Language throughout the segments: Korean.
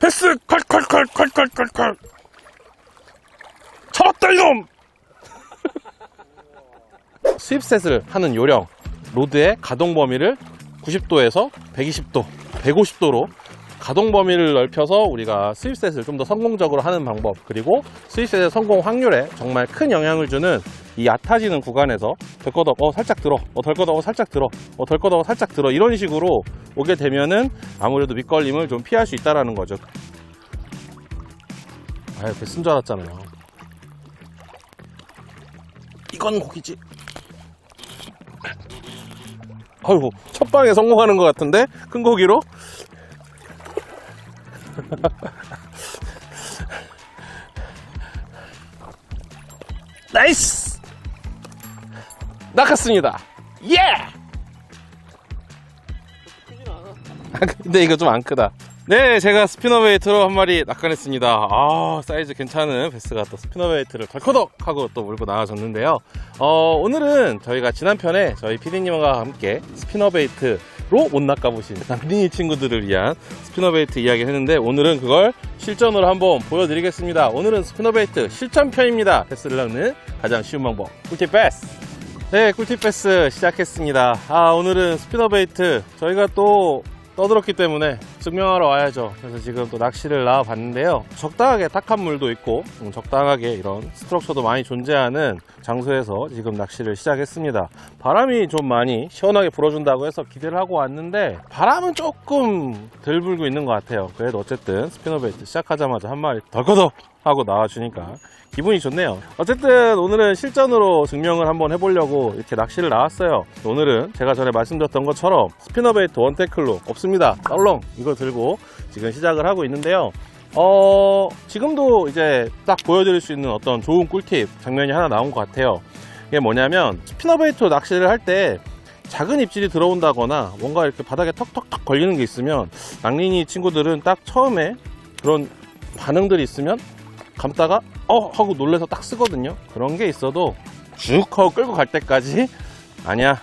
패스 콸콸콸콸콸콸콸 잡았다 이놈. 스윕셋을 하는 요령, 로드의 가동 범위를 90도에서 120도, 150도로 가동 범위를 넓혀서 우리가 스윕셋을 좀 더 성공적으로 하는 방법, 그리고 스윕셋의 성공 확률에 정말 큰 영향을 주는 이 얕아지는 구간에서 덜꺼덕 살짝 들어, 덜꺼덕 살짝 들어, 덜꺼덕 살짝 들어, 이런 식으로 오게 되면은 아무래도 밑걸림을 좀 피할 수 있다라는 거죠. 아유, 베스인 줄 알았잖아요. 이건 고기지. 아이고, 첫 방에 성공하는 것 같은데? 큰 고기로? 나이스! 낚았습니다. 예! 근데 이거 좀 안 크다. 네, 제가 스피너베이트로 한 마리 낚아냈습니다. 아, 사이즈 괜찮은 베스가 또 스피너베이트를 덜커덕 하고 또 물고 나와줬는데요. 오늘은 저희가 지난 편에 저희 PD님과 함께 스피너베이트로 못 낚아보신 낭린이 친구들을 위한 스피너베이트 이야기를 했는데, 오늘은 그걸 실전으로 한번 보여드리겠습니다. 오늘은 스피너베이트 실전편입니다. 베스를 낚는 가장 쉬운 방법, 꿀팁 베스. 네, 꿀팁 베스 시작했습니다. 오늘은 스피너베이트 저희가 또 떠들었기 때문에 증명하러 와야죠. 그래서 지금 또 낚시를 나와봤는데요. 적당하게 탁한 물도 있고 적당하게 이런 스트럭처도 많이 존재하는 장소에서 지금 낚시를 시작했습니다. 바람이 좀 많이 시원하게 불어준다고 해서 기대를 하고 왔는데 바람은 조금 덜 불고 있는 것 같아요. 그래도 어쨌든 스피너베이트 시작하자마자 한 마리 덜커덕 하고 나와주니까 기분이 좋네요. 어쨌든 오늘은 실전으로 증명을 한번 해보려고 이렇게 낚시를 나왔어요. 오늘은 제가 전에 말씀드렸던 것처럼 스피너베이트 원태클로 없습니다. 썰렁 이거 들고 지금 시작을 하고 있는데요. 지금도 이제 딱 보여드릴 수 있는 어떤 좋은 꿀팁 장면이 하나 나온 것 같아요. 이게 뭐냐면, 스피너베이트 낚시를 할 때 작은 입질이 들어온다거나 뭔가 이렇게 바닥에 턱턱턱 걸리는 게 있으면 낭린이 친구들은 딱 처음에 그런 반응들이 있으면 감다가 하고 놀래서 딱 쓰거든요. 그런 게 있어도 쭉 하고 끌고 갈 때까지 아니야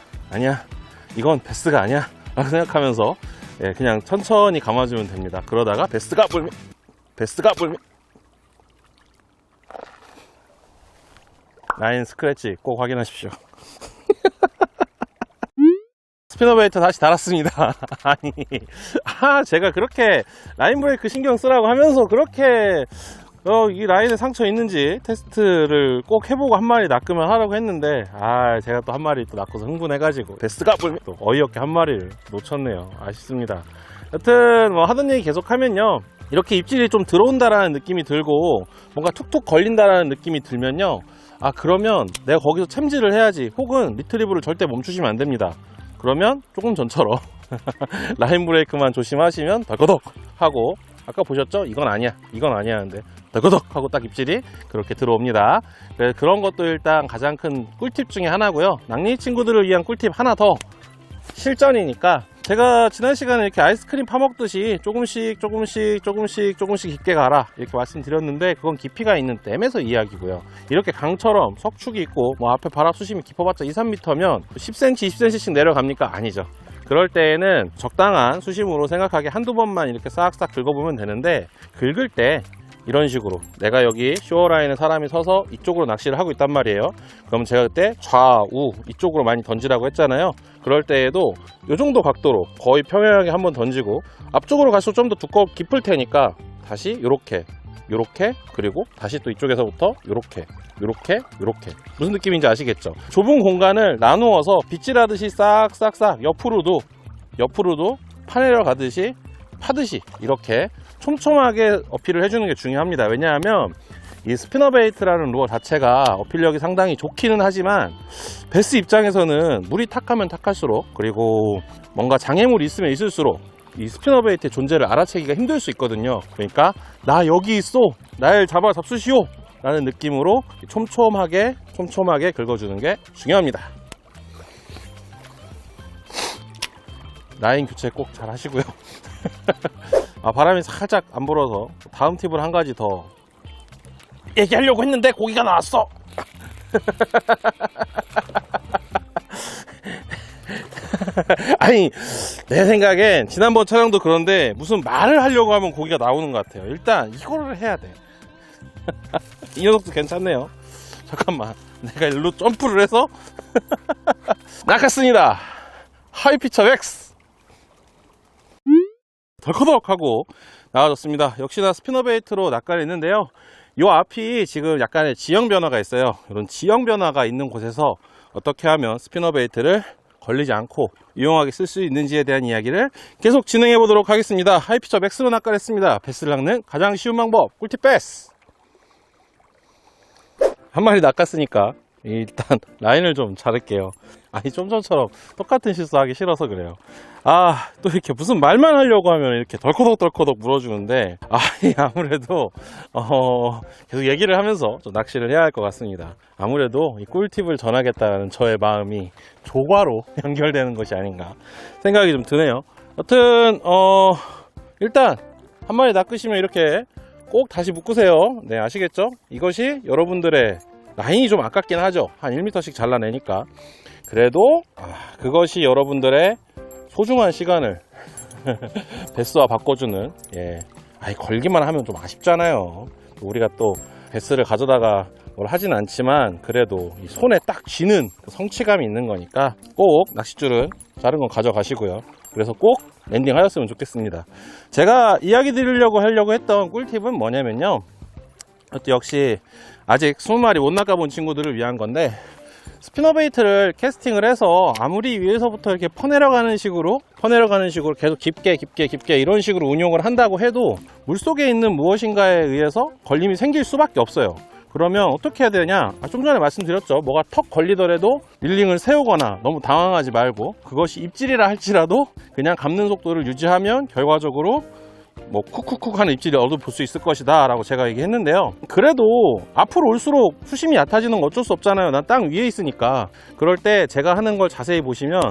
이건 베스가 아니야 라고 생각하면서 그냥 천천히 감아주면 됩니다. 그러다가 베스가 불면 라인 스크래치 꼭 확인하십시오. 스피너베이트 다시 달았습니다. 제가 그렇게 라인 브레이크 신경 쓰라고 하면서 그렇게 이 라인에 상처 있는지 테스트를 꼭 해보고 한 마리 낚으면 하라고 했는데, 제가 또 한 마리 또 낚아서 흥분해가지고 베스가 불면 또 어이없게 한 마리를 놓쳤네요. 아쉽습니다. 여튼 뭐 하던 얘기 계속하면요, 이렇게 입질이 좀 들어온다라는 느낌이 들고 뭔가 툭툭 걸린다라는 느낌이 들면요, 그러면 내가 거기서 챔질을 해야지, 혹은 리트리브를 절대 멈추시면 안 됩니다. 그러면 조금 전처럼 라인 브레이크만 조심하시면 덜거덕 하고, 아까 보셨죠? 이건 아니야 하는데 덜거덕 하고 딱 입질이 그렇게 들어옵니다. 그래서 그런 것도 일단 가장 큰 꿀팁 중에 하나고요. 낭린이 친구들을 위한 꿀팁 하나 더, 실전이니까 제가 지난 시간에 이렇게 아이스크림 파먹듯이 조금씩 깊게 가라 이렇게 말씀드렸는데, 그건 깊이가 있는 댐에서 이야기고요. 이렇게 강처럼 석축이 있고 뭐 앞에 바람 수심이 깊어봤자 2, 3m면 10cm, 20cm씩 내려갑니까? 아니죠. 그럴 때에는 적당한 수심으로 생각하게 한두 번만 이렇게 싹싹 긁어보면 되는데, 긁을 때 이런 식으로 내가 여기 쇼어라인에 사람이 서서 이쪽으로 낚시를 하고 있단 말이에요. 그럼 제가 그때 좌우 이쪽으로 많이 던지라고 했잖아요. 그럴 때에도 이 정도 각도로 거의 평행하게 한번 던지고, 앞쪽으로 갈수록 좀 더 깊을 테니까 다시 요렇게 그리고 다시 또 이쪽에서부터 요렇게 무슨 느낌인지 아시겠죠? 좁은 공간을 나누어서 빗질하듯이 싹싹싹 옆으로도 파내려 가듯이 파듯이 이렇게 촘촘하게 어필을 해주는 게 중요합니다. 왜냐하면 이 스피너베이트라는 루어 자체가 어필력이 상당히 좋기는 하지만, 베스 입장에서는 물이 탁하면 탁할수록, 그리고 뭔가 장애물이 있으면 있을수록 이 스피너베이트의 존재를 알아채기가 힘들 수 있거든요. 그러니까 나 여기 있어, 날 잡수시오 라는 느낌으로 촘촘하게 긁어주는 게 중요합니다. 라인 교체 꼭 잘 하시고요. 바람이 살짝 안 불어서 다음 팁을 한 가지 더 얘기하려고 했는데 고기가 나왔어. 아니, 내 생각엔 지난번 촬영도 그런데 무슨 말을 하려고 하면 고기가 나오는 것 같아요. 일단 이거를 해야 돼. 이 녀석도 괜찮네요. 잠깐만, 내가 일로 점프를 해서 낚았습니다. 하이피처 X 덜커덕하고 나와줬습니다. 역시나 스피너베이트로 낚아를 했는데요. 요 앞이 지금 약간의 지형 변화가 있어요. 이런 지형 변화가 있는 곳에서 어떻게 하면 스피너베이트를 걸리지 않고 유용하게 쓸 수 있는지에 대한 이야기를 계속 진행해 보도록 하겠습니다. 하이피처 맥스로 낚아를 했습니다. 베스를 낚는 가장 쉬운 방법, 꿀팁 베스. 한 마리 낚았으니까 일단 라인을 좀 자를게요. 아니, 좀 전처럼 똑같은 실수하기 싫어서 그래요. 또 이렇게 무슨 말만 하려고 하면 이렇게 덜커덕 물어주는데, 아무래도 계속 얘기를 하면서 좀 낚시를 해야 할 것 같습니다. 아무래도 이 꿀팁을 전하겠다는 저의 마음이 조과로 연결되는 것이 아닌가 생각이 좀 드네요. 여튼 일단 한 마리 낚으시면 이렇게 꼭 다시 묶으세요. 네, 아시겠죠? 이것이 여러분들의 라인이 좀 아깝긴 하죠. 한 1m씩 잘라내니까. 그래도 그것이 여러분들의 소중한 시간을 베스와 바꿔주는, 걸기만 하면 좀 아쉽잖아요. 우리가 또 베스를 가져다가 뭘 하진 않지만 그래도 이 손에 딱 쥐는 그 성취감이 있는 거니까 꼭 낚싯줄은 자른 건 가져가시고요. 그래서 꼭 랜딩 하셨으면 좋겠습니다. 제가 이야기 드리려고 했던 꿀팁은 뭐냐면요, 역시 아직 20마리 못 낚아본 친구들을 위한 건데, 스피너베이트를 캐스팅을 해서 아무리 위에서부터 이렇게 퍼내려가는 식으로 계속 깊게 이런 식으로 운용을 한다고 해도 물속에 있는 무엇인가에 의해서 걸림이 생길 수밖에 없어요. 그러면 어떻게 해야 되냐? 좀 전에 말씀드렸죠. 뭐가 턱 걸리더라도 릴링을 세우거나 너무 당황하지 말고, 그것이 입질이라 할지라도 그냥 감는 속도를 유지하면 결과적으로 뭐 쿡쿡쿡 하는 입질이 얻어볼 수 있을 것이다 라고 제가 얘기했는데요. 그래도 앞으로 올수록 수심이 얕아지는 건 어쩔 수 없잖아요. 난 땅 위에 있으니까. 그럴 때 제가 하는 걸 자세히 보시면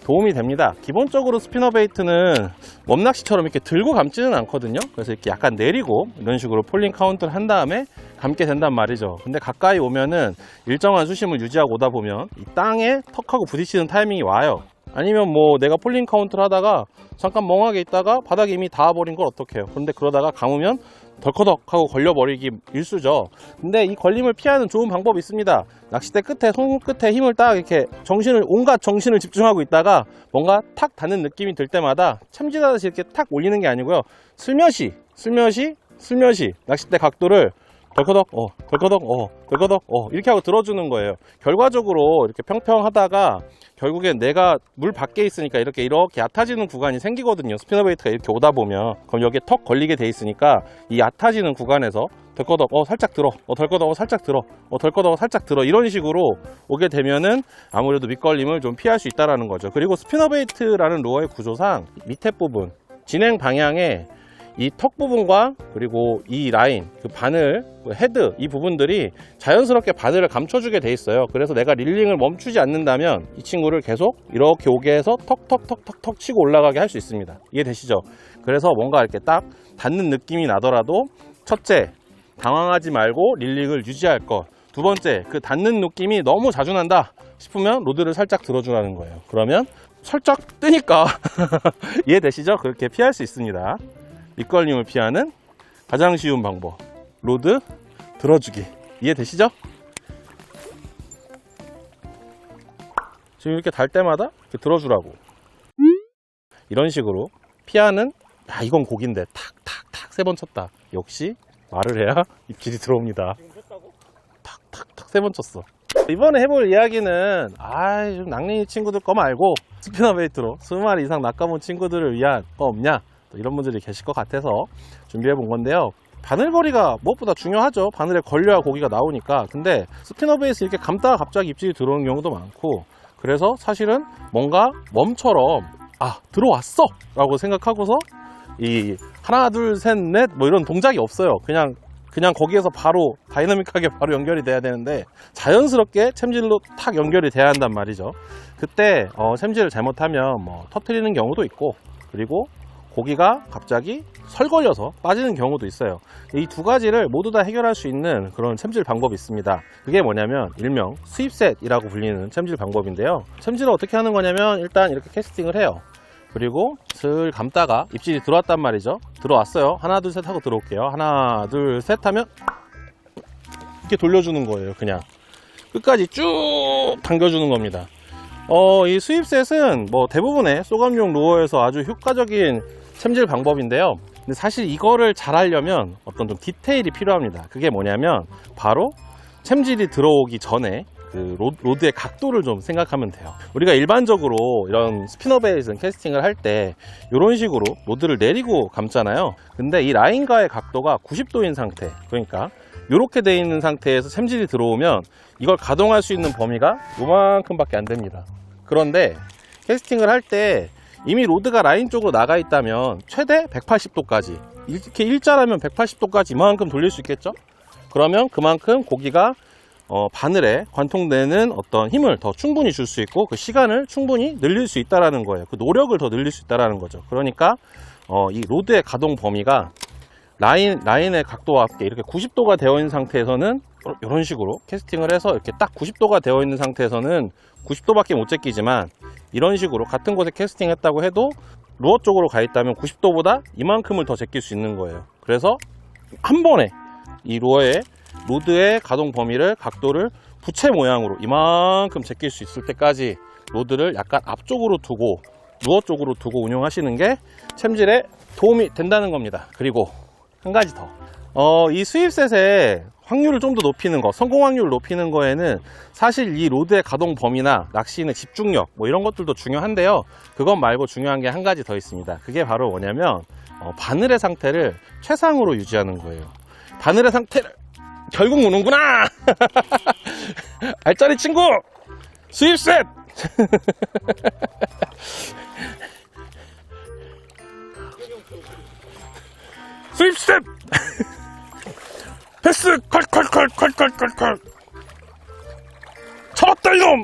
도움이 됩니다. 기본적으로 스피너베이트는 웜낚시처럼 이렇게 들고 감지는 않거든요. 그래서 이렇게 약간 내리고 이런 식으로 폴링 카운트를 한 다음에 감게 된단 말이죠. 근데 가까이 오면은 일정한 수심을 유지하고 오다 보면 이 땅에 턱하고 부딪히는 타이밍이 와요. 아니면 뭐 내가 폴링 카운트를 하다가 잠깐 멍하게 있다가 바닥에 이미 닿아버린 걸 어떡해요. 그런데 그러다가 감으면 덜커덕 하고 걸려버리기 일쑤죠. 근데 이 걸림을 피하는 좋은 방법이 있습니다. 낚싯대 끝에, 손 끝에 힘을 딱 이렇게 온갖 정신을 집중하고 있다가 뭔가 탁 닿는 느낌이 들 때마다 참지하듯이 이렇게 탁 올리는 게 아니고요, 슬며시 낚싯대 각도를 덜커덕 이렇게 하고 들어주는 거예요. 결과적으로 이렇게 평평하다가 결국엔 내가 물 밖에 있으니까 이렇게 얕아지는 구간이 생기거든요. 스피너베이트가 이렇게 오다 보면 그럼 여기에 턱 걸리게 돼 있으니까 이 얕아지는 구간에서 덜커덕 살짝 들어, 덜커덕 살짝 들어, 덜커덕 살짝 들어, 이런 식으로 오게 되면은 아무래도 밑걸림을 좀 피할 수 있다라는 거죠. 그리고 스피너베이트라는 루어의 구조상 밑에 부분, 진행 방향에 이 턱 부분과 그리고 이 라인, 그 바늘, 그 헤드, 이 부분들이 자연스럽게 바늘을 감춰주게 돼 있어요. 그래서 내가 릴링을 멈추지 않는다면 이 친구를 계속 이렇게 오게 해서 턱 치고 올라가게 할 수 있습니다. 이해되시죠? 그래서 뭔가 이렇게 딱 닿는 느낌이 나더라도, 첫째, 당황하지 말고 릴링을 유지할 것. 두 번째, 그 닿는 느낌이 너무 자주 난다 싶으면 로드를 살짝 들어주라는 거예요. 그러면 살짝 뜨니까 이해되시죠? 그렇게 피할 수 있습니다. 밑걸림을 피하는 가장 쉬운 방법, 로드 들어주기. 이해되시죠? 지금 이렇게 달 때마다 이렇게 들어주라고. 이런 식으로 피하는, 이건 고기인데 탁 3번 쳤다. 역시 말을 해야 입질이 들어옵니다. 탁 3번 쳤어. 이번에 해볼 이야기는 좀 낚시 친구들 거 말고 스피너베이트로 20마리 이상 낚아본 친구들을 위한 거 없냐, 이런 분들이 계실 것 같아서 준비해 본 건데요. 바늘거리가 무엇보다 중요하죠. 바늘에 걸려야 고기가 나오니까. 근데 스피너베이트 이렇게 감다가 갑자기 입질이 들어오는 경우도 많고, 그래서 사실은 뭔가 웜처럼 들어왔어 라고 생각하고서 이 하나 둘 셋 넷 뭐 이런 동작이 없어요. 그냥 거기에서 바로 다이나믹하게 바로 연결이 돼야 되는데, 자연스럽게 챔질로 탁 연결이 돼야 한단 말이죠. 그때 챔질을 잘못하면 뭐 터트리는 경우도 있고, 그리고 고기가 갑자기 설걸려서 빠지는 경우도 있어요. 이 두 가지를 모두 다 해결할 수 있는 그런 챔질 방법이 있습니다. 그게 뭐냐면 일명 스윕셋이라고 불리는 챔질 방법인데요. 챔질을 어떻게 하는 거냐면 일단 이렇게 캐스팅을 해요. 그리고 슬 감다가 입질이 들어왔단 말이죠. 들어왔어요. 하나 둘 셋 하고 들어올게요. 하나 둘 셋 하면 이렇게 돌려주는 거예요. 그냥 끝까지 쭉 당겨주는 겁니다. 이 스윕셋은 뭐 대부분의 쏘감용 루어에서 아주 효과적인 챔질 방법인데요. 근데 사실 이거를 잘 하려면 어떤 좀 디테일이 필요합니다. 그게 뭐냐면 바로 챔질이 들어오기 전에 그 로드의 각도를 좀 생각하면 돼요. 우리가 일반적으로 이런 스피너베이스 캐스팅을 할 때 이런 식으로 로드를 내리고 감잖아요. 근데 이 라인과의 각도가 90도인 상태, 그러니까 이렇게 돼 있는 상태에서 챔질이 들어오면 이걸 가동할 수 있는 범위가 요만큼밖에 안 됩니다. 그런데 캐스팅을 할 때 이미 로드가 라인 쪽으로 나가 있다면 최대 180도까지, 이렇게 일자라면 180도까지 이만큼 돌릴 수 있겠죠? 그러면 그만큼 고기가 바늘에 관통되는 어떤 힘을 더 충분히 줄 수 있고 그 시간을 충분히 늘릴 수 있다는 거예요. 그 노력을 더 늘릴 수 있다는 거죠. 그러니까 이 로드의 가동 범위가 라인의 각도와 함께 이렇게 90도가 되어 있는 상태에서는 이런 식으로 캐스팅을 해서 이렇게 딱 90도가 되어 있는 상태에서는 90도밖에 못 제끼지만, 이런 식으로 같은 곳에 캐스팅 했다고 해도 루어 쪽으로 가 있다면 90도보다 이만큼을 더 제낄 수 있는 거예요. 그래서 한 번에 이 로드의 가동 범위를, 각도를 부채 모양으로 이만큼 제낄 수 있을 때까지 로드를 약간 앞쪽으로 두고 루어 쪽으로 두고 운영하시는 게 챔질에 도움이 된다는 겁니다. 그리고 한 가지 더, 이 스윕셋의 확률을 좀 더 높이는 거, 성공 확률을 높이는 거에는 사실 이 로드의 가동 범위나 낚시인의 집중력 뭐 이런 것들도 중요한데요. 그것 말고 중요한 게 한 가지 더 있습니다. 그게 바로 뭐냐면 바늘의 상태를 최상으로 유지하는 거예요. 바늘의 상태를 결국 무는구나. 알짜리 친구 스윕셋. 스윕셋. 패스. 컬 잡았다 이놈.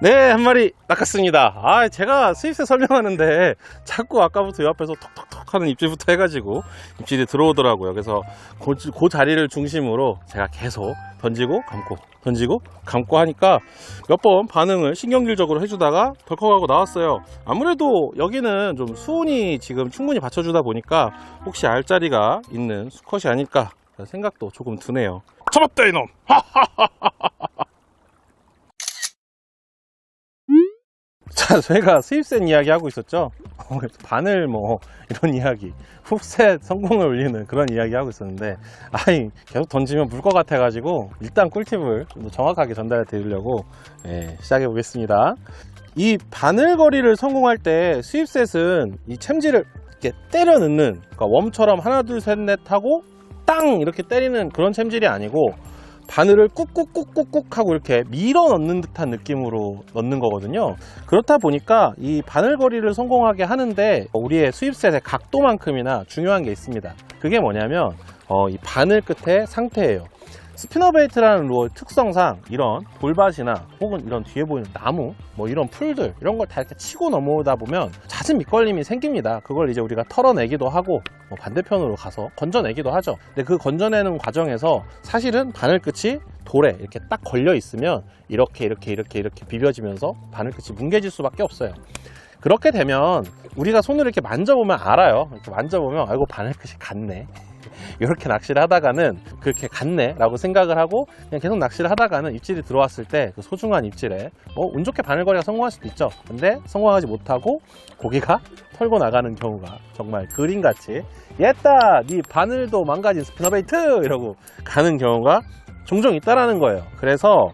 네, 한 마리 낚았습니다. 제가 스윕셋 설명하는데 자꾸 아까부터 옆에서 톡톡톡 하는 입질부터 해가지고 입질이 들어오더라고요. 그래서 그 자리를 중심으로 제가 계속 던지고 감고 하니까 몇 번 반응을 신경질적으로 해주다가 덜컥하고 나왔어요. 아무래도 여기는 좀 수온이 지금 충분히 받쳐주다 보니까 혹시 알짜리가 있는 수컷이 아닐까 생각도 조금 드네요. 잡았다 이놈. 자, 저희가 스윕셋 이야기 하고 있었죠. 바늘 뭐 이런 이야기, 훅셋 성공을 올리는 그런 이야기 하고 있었는데, 계속 던지면 물 것 같아 가지고 일단 꿀팁을 좀 더 정확하게 전달해 드리려고 시작해 보겠습니다. 이 바늘 거리를 성공할 때 스윕셋은 이 챔질을 이렇게 때려 넣는, 그러니까 웜처럼 하나 둘 셋 넷 하고 땅 이렇게 때리는 그런 챔질이 아니고 바늘을 꾹꾹꾹꾹꾹 하고 이렇게 밀어 넣는 듯한 느낌으로 넣는 거거든요. 그렇다 보니까 이 바늘 거리를 성공하게 하는데 우리의 스윕셋의 각도만큼이나 중요한 게 있습니다. 그게 뭐냐면 이 바늘 끝의 상태예요. 스피너베이트라는 루어의 특성상 이런 돌밭이나 혹은 이런 뒤에 보이는 나무, 뭐 이런 풀들, 이런 걸 다 이렇게 치고 넘어오다 보면 잦은 밑걸림이 생깁니다. 그걸 이제 우리가 털어내기도 하고 반대편으로 가서 건져내기도 하죠. 근데 그 건져내는 과정에서 사실은 바늘 끝이 돌에 이렇게 딱 걸려 있으면 이렇게 비벼지면서 바늘 끝이 뭉개질 수밖에 없어요. 그렇게 되면 우리가 손으로 이렇게 만져보면 알아요. 이렇게 만져보면 아이고 바늘 끝이 갔네. 이렇게 낚시를 하다가는 그렇게 갔네 라고 생각을 하고 그냥 계속 낚시를 하다가는 입질이 들어왔을 때 그 소중한 입질에 운 좋게 바늘거리가 성공할 수도 있죠. 근데 성공하지 못하고 고기가 털고 나가는 경우가 정말 그림같이 옛다 네 바늘도 망가진 스피너베이트 이러고 가는 경우가 종종 있다라는 거예요. 그래서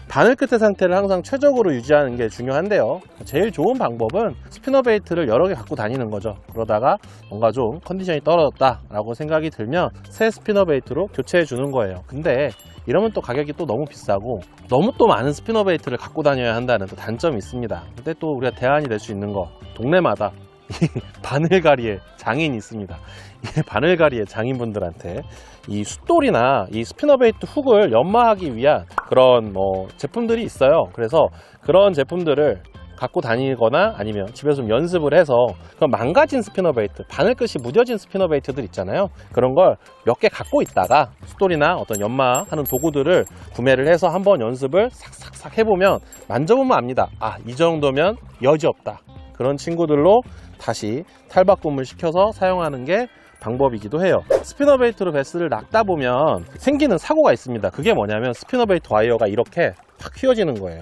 바늘 끝의 상태를 항상 최적으로 유지하는 게 중요한데요. 제일 좋은 방법은 스피너베이트를 여러 개 갖고 다니는 거죠. 그러다가 뭔가 좀 컨디션이 떨어졌다 라고 생각이 들면 새 스피너베이트로 교체해 주는 거예요. 근데 이러면 또 가격이 또 너무 비싸고 너무 또 많은 스피너베이트를 갖고 다녀야 한다는 또 단점이 있습니다. 근데 또 우리가 대안이 될 수 있는 거, 동네마다 이 바늘가리의 장인이 있습니다. 이 바늘가리의 장인분들한테 이 숫돌이나 이 스피너베이트 훅을 연마하기 위한 그런 제품들이 있어요. 그래서 그런 제품들을 갖고 다니거나 아니면 집에서 좀 연습을 해서 그런 망가진 스피너 베이트, 바늘끝이 무뎌진 스피너 베이트들 있잖아요. 그런 걸 몇 개 갖고 있다가 숫돌이나 어떤 연마하는 도구들을 구매를 해서 한번 연습을 싹싹싹 해보면 만져보면 압니다. 아, 이 정도면 여지없다. 그런 친구들로 다시 탈바꿈을 시켜서 사용하는 게 방법이기도 해요. 스피너 베이트로 베스를 낚다 보면 생기는 사고가 있습니다. 그게 뭐냐면 스피너 베이트 와이어가 이렇게 확 휘어지는 거예요.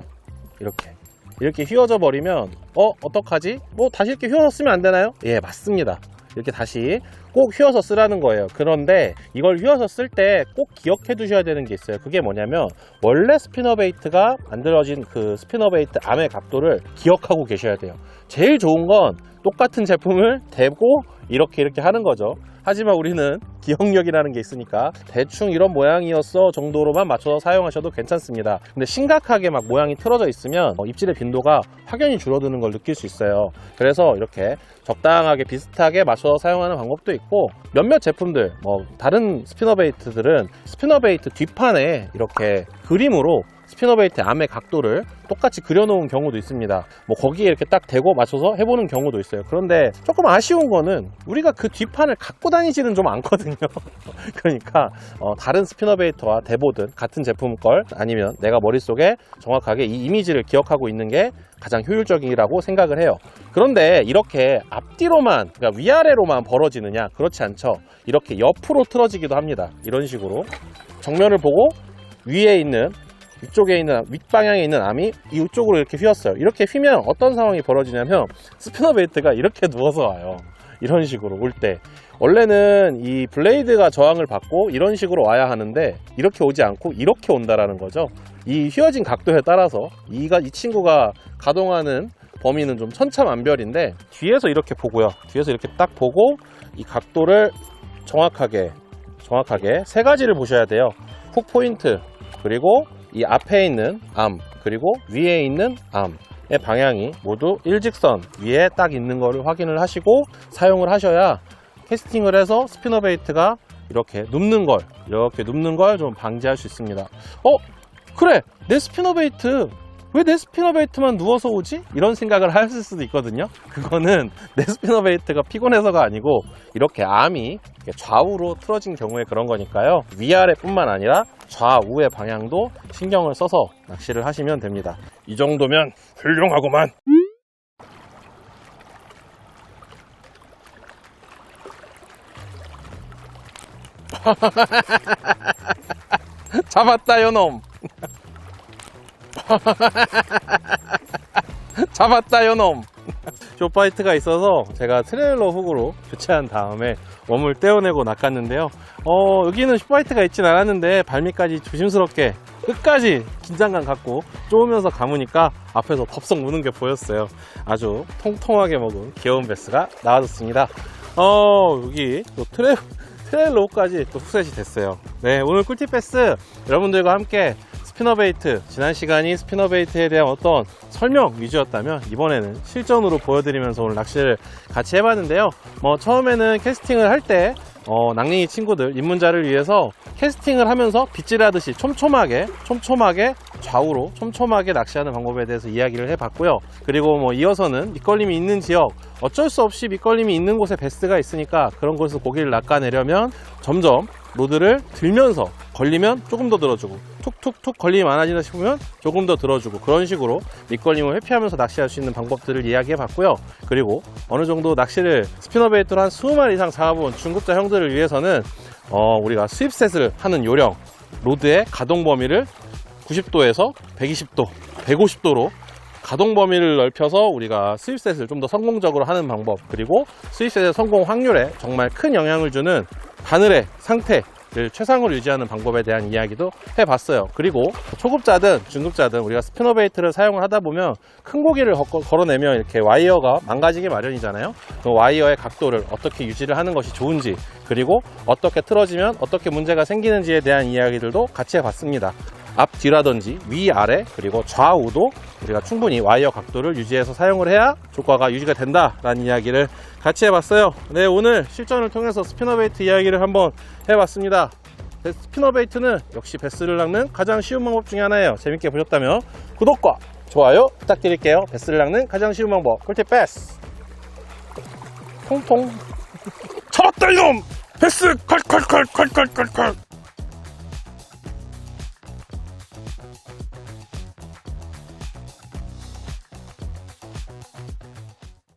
이렇게 휘어져 버리면 어떡하지? 다시 이렇게 휘어서 쓰면 안 되나요? 예, 맞습니다. 이렇게 다시 꼭 휘어서 쓰라는 거예요. 그런데 이걸 휘어서 쓸 때 꼭 기억해 두셔야 되는 게 있어요. 그게 뭐냐면 원래 스피너 베이트가 만들어진 그 스피너 베이트 암의 각도를 기억하고 계셔야 돼요. 제일 좋은 건 똑같은 제품을 대고 이렇게 하는 거죠. 하지만 우리는 기억력이라는 게 있으니까 대충 이런 모양이었어 정도로만 맞춰서 사용하셔도 괜찮습니다. 근데 심각하게 막 모양이 틀어져 있으면 입질의 빈도가 확연히 줄어드는 걸 느낄 수 있어요. 그래서 이렇게 적당하게 비슷하게 맞춰서 사용하는 방법도 있고, 몇몇 제품들 다른 스피너 베이트들은 스피너 베이트 뒷판에 이렇게 그림으로 스피너 베이트 암의 각도를 똑같이 그려놓은 경우도 있습니다. 거기에 이렇게 딱 대고 맞춰서 해보는 경우도 있어요. 그런데 조금 아쉬운 거는 우리가 그 뒷판을 갖고 다니지는 좀 않거든요. 그러니까 다른 스피너 베이트와 대보든 같은 제품 걸 아니면 내가 머릿속에 정확하게 이 이미지를 기억하고 있는 게 가장 효율적이라고 생각을 해요. 그런데 이렇게 앞뒤로만, 그러니까 위아래로만 벌어지느냐? 그렇지 않죠. 이렇게 옆으로 틀어지기도 합니다. 이런 식으로 정면을 보고 위에 있는, 위쪽에 있는, 윗방향에 있는 암이 이쪽으로 이렇게 휘었어요. 이렇게 휘면 어떤 상황이 벌어지냐면 스피너 베이트가 이렇게 누워서 와요. 이런 식으로 올 때 원래는 이 블레이드가 저항을 받고 이런 식으로 와야 하는데 이렇게 오지 않고 이렇게 온다라는 거죠. 이 휘어진 각도에 따라서 이 친구가 가동하는 범위는 좀 천차만별인데, 뒤에서 이렇게 보고요. 뒤에서 이렇게 딱 보고 이 각도를 정확하게 세 가지를 보셔야 돼요. 훅 포인트, 그리고 이 앞에 있는 암, 그리고 위에 있는 암의 방향이 모두 일직선 위에 딱 있는 거를 확인을 하시고 사용을 하셔야 캐스팅을 해서 스피너 베이트가 이렇게 눕는 걸 좀 방지할 수 있습니다. 그래, 내 스피너 베이트 왜 내 스피너 베이트만 누워서 오지? 이런 생각을 하실 수도 있거든요. 그거는 내 스피너 베이트가 피곤해서가 아니고 이렇게 암이 좌우로 틀어진 경우에 그런 거니까요. 위아래뿐만 아니라 좌우의 방향도 신경을 써서 낚시를 하시면 됩니다. 이 정도면 훌륭하구만. 잡았다 요놈. 잡았다 요놈. 쇼파이트가 있어서 제가 트레일러 훅으로 교체한 다음에 웜을 떼어내고 낚았는데요. 여기는 쇼파이트가 있진 않았는데 발밑까지 조심스럽게 끝까지 긴장감 갖고 쪼으면서 감으니까 앞에서 덥석 무는 게 보였어요. 아주 통통하게 먹은 귀여운 베스가 나와줬습니다. 여기 또 트레일러 훅까지 또 훅셋이 됐어요. 네, 오늘 꿀팁 베스 여러분들과 함께 스피너 베이트, 지난 시간이 스피너 베이트에 대한 어떤 설명 위주였다면 이번에는 실전으로 보여드리면서 오늘 낚시를 같이 해봤는데요. 처음에는 캐스팅을 할 때 낭랭이 친구들, 입문자를 위해서 캐스팅을 하면서 빗질하듯이 촘촘하게 좌우로 촘촘하게 낚시하는 방법에 대해서 이야기를 해봤고요. 그리고 이어서는 밑걸림이 있는 지역, 어쩔 수 없이 밑걸림이 있는 곳에 베스가 있으니까 그런 곳에서 고기를 낚아내려면 점점 로드를 들면서 걸리면 조금 더 들어주고, 툭툭툭 걸림이 많아지다 싶으면 조금 더 들어주고, 그런 식으로 밑걸림을 회피하면서 낚시할 수 있는 방법들을 이야기해 봤고요. 그리고 어느 정도 낚시를 스피너 베이트로 한 20마리 이상 잡아본 중급자 형들을 위해서는 우리가 스윕셋을 하는 요령, 로드의 가동 범위를 90도에서 120도, 150도로 가동 범위를 넓혀서 우리가 스윕셋을 좀 더 성공적으로 하는 방법, 그리고 스윕셋의 성공 확률에 정말 큰 영향을 주는 바늘의 상태를 최상으로 유지하는 방법에 대한 이야기도 해봤어요. 그리고 초급자든 중급자든 우리가 스피너 베이트를 사용을 하다 보면 큰 고기를 걸어내면 이렇게 와이어가 망가지기 마련이잖아요. 그 와이어의 각도를 어떻게 유지를 하는 것이 좋은지, 그리고 어떻게 틀어지면 어떻게 문제가 생기는지에 대한 이야기들도 같이 해봤습니다. 앞, 뒤라든지 위아래, 그리고 좌우도 우리가 충분히 와이어 각도를 유지해서 사용을 해야 효과가 유지가 된다라는 이야기를 같이 해봤어요. 네, 오늘 실전을 통해서 스피너 베이트 이야기를 한번 해봤습니다. 스피너 베이트는 역시 베스를 낚는 가장 쉬운 방법 중에 하나예요. 재밌게 보셨다면 구독과 좋아요 부탁드릴게요. 베스를 낚는 가장 쉬운 방법 꿀팁 베스. 통통. 잡았다 이놈. 베스 콸콸콸콸콸콸콸.